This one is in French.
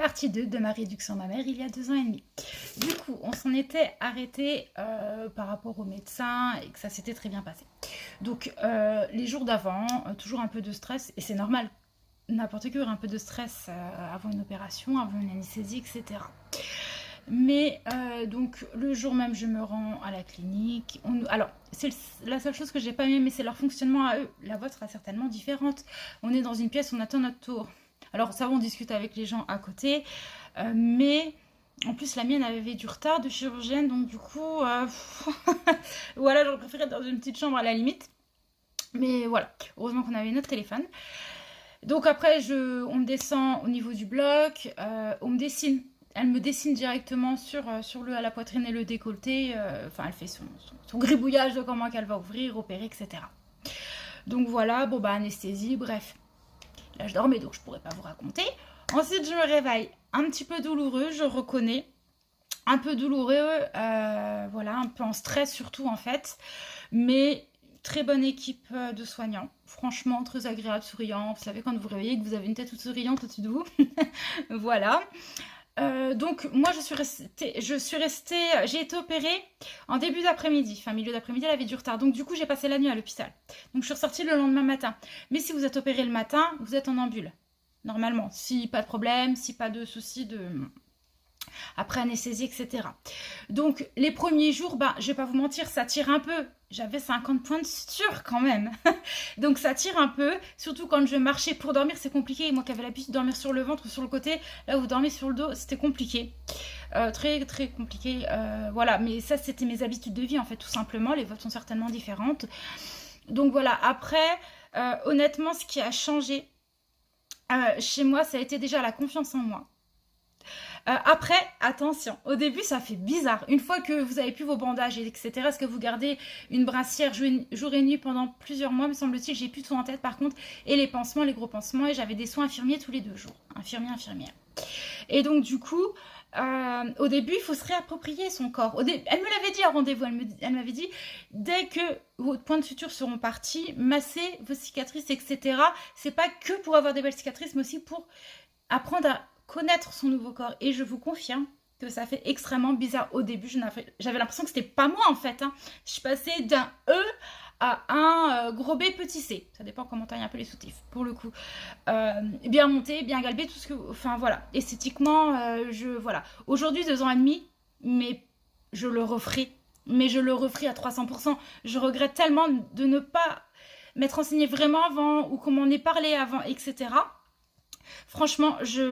Partie 2 de ma réduction mammaire il y a 2 ans et demi. Du coup, on s'en était arrêté par rapport au médecin et que ça s'était très bien passé. Donc, les jours d'avant, toujours un peu de stress, et c'est normal, n'importe qui aurait un peu de stress avant une opération, avant une anesthésie, etc. Mais donc, le jour même, je me rends à la clinique. Alors, c'est la seule chose que j'ai pas aimé, mais c'est leur fonctionnement à eux. La vôtre sera certainement différente. On est dans une pièce, on attend notre tour. Alors ça, on discute avec les gens à côté, mais en plus la mienne avait du retard de chirurgienne, donc du coup, voilà, j'aurais préféré être dans une petite chambre à la limite. Mais voilà, heureusement qu'on avait notre téléphone. Donc après, on me descend au niveau du bloc, on me dessine. Elle me dessine directement sur la poitrine et le décolleté. Enfin, elle fait son gribouillage de comment qu'elle va ouvrir, opérer, etc. Donc voilà, bon bah anesthésie, bref. Là, je dormais, donc je pourrais pas vous raconter. Ensuite, je me réveille. Un petit peu douloureux, je reconnais. Un peu douloureux, voilà, un peu en stress surtout en fait. Mais très bonne équipe de soignants. Franchement, très agréable, souriant. Vous savez, quand vous réveillez, que vous avez une tête toute souriante au-dessus de vous. Voilà. Donc moi j'ai été opérée en début d'après-midi, enfin milieu d'après-midi, elle avait du retard, donc du coup j'ai passé la nuit à l'hôpital, donc je suis ressortie le lendemain matin. Mais si vous êtes opéré le matin, vous êtes en ambule, normalement, si pas de problème, si pas de soucis après anesthésie, etc. Donc les premiers jours, je vais pas vous mentir, ça tire un peu. J'avais 50 points de suture quand même. Donc ça tire un peu, surtout quand je marchais pour dormir, c'est compliqué. Moi qui avais l'habitude de dormir sur le ventre ou sur le côté, là où vous dormez sur le dos, c'était compliqué. Très très compliqué. Voilà, mais ça c'était mes habitudes de vie en fait, tout simplement. Les vôtres sont certainement différentes. Donc voilà, après, honnêtement, ce qui a changé chez moi, ça a été déjà la confiance en moi. Après, attention, au début ça fait bizarre. Une fois que vous avez plus vos bandages, etc., est-ce que vous gardez une brassière jour et nuit pendant plusieurs mois, me semble-t-il. J'ai plus tout en tête par contre. Et les pansements, les gros pansements, et j'avais des soins infirmiers tous les 2 jours. Infirmière. Et donc du coup, au début, il faut se réapproprier son corps. Elle me l'avait dit à rendez-vous, elle m'avait dit, dès que vos points de suture seront partis, massez vos cicatrices, etc. C'est pas que pour avoir des belles cicatrices, mais aussi pour apprendre à connaître son nouveau corps. Et je vous confirme que ça fait extrêmement bizarre au début. J'avais l'impression que c'était pas moi en fait. Je suis passée d'un E à un gros B petit C. Ça dépend comment taille un peu les soutifs pour le coup. Bien monté, bien galbé, tout ce que... Enfin voilà. Esthétiquement, voilà. Aujourd'hui, 2 ans et demi, mais je le referai. Mais je le referai à 300%. Je regrette tellement de ne pas m'être renseignée vraiment avant ou qu'on m'en ait parlé avant, etc. Franchement,